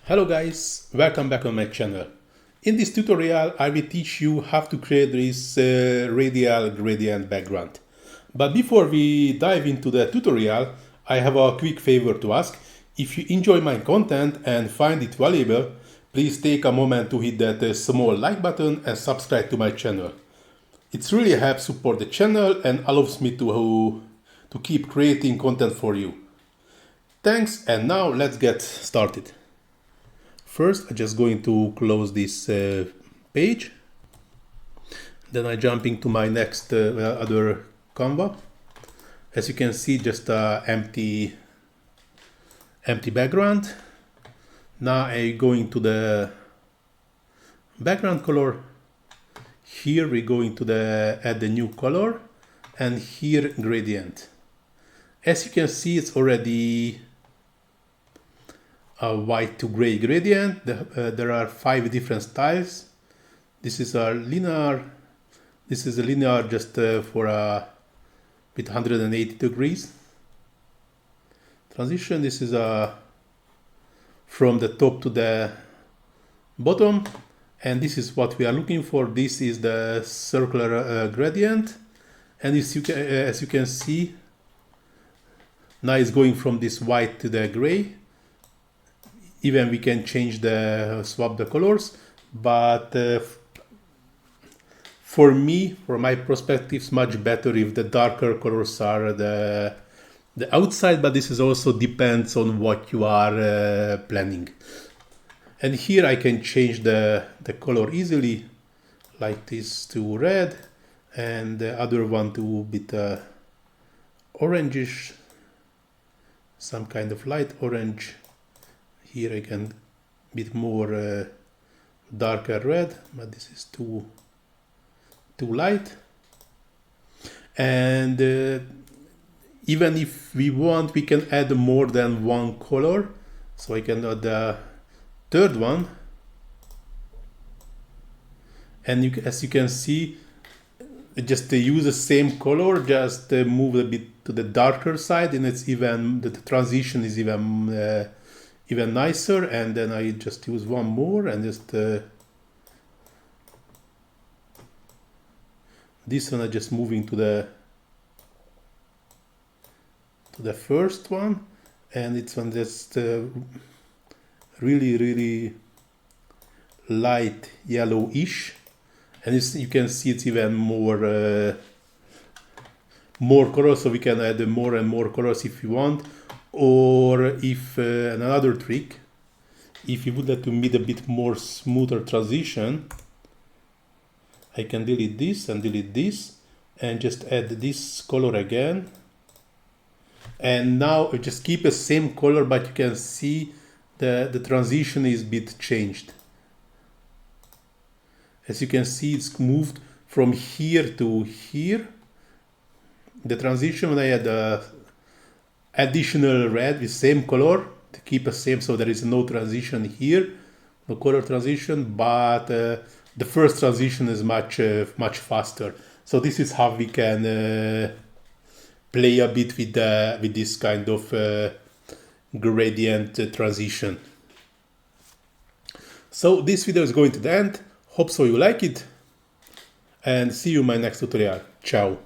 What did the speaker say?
Hello guys, welcome back on my channel. In this tutorial I will teach you how to create this radial gradient background. But before we dive into the tutorial, I have a quick favor to ask. If you enjoy my content and find it valuable, please take a moment to hit that small like button and subscribe to my channel. It really helps support the channel and allows me to keep creating content for you. Thanks, and now let's get started. First, I'm just going to close this page. Then I jump into my next other Canva. As you can see, just an empty background. Now I'm going to the background color. Here we're going to add the new color, and here gradient. As you can see, it's already a white to gray gradient. There are 5 different styles. This is a linear. This is a linear just for with 180 degrees transition. This is from the top to the bottom, and this is what we are looking for. This is the circular gradient, and as you can see, now it's going from this white to the gray. Even we can change swap the colors, but for my perspective, it's much better if the darker colors are the outside, but this is also depends on what you are planning. And here I can change the color easily, like this to red, and the other one to a bit orangish, some kind of light orange. Here I can bit more darker red, but this is too light. And even if we want, we can add more than one color. So I can add the third one. And as you can see, just use the same color, just move a bit to the darker side, and it's even the transition is even nicer. And then I just use one more and just this one I just moving to the first one, and it's one just really light yellowish, and you can see it's even more colors, so we can add more and more colors if you want. Or if another trick, if you would like to make a bit more smoother transition, I can delete this and delete this and just add this color again. And now I just keep the same color, but you can see the transition is a bit changed. As you can see, it's moved from here to here. The transition, when I had additional red with same color to keep the same, so there is no transition here, no color transition, but the first transition is much faster. So this is how we can play a bit with this kind of gradient transition. So this video is going to the end. Hope so you like it, and see you in my next tutorial. Ciao.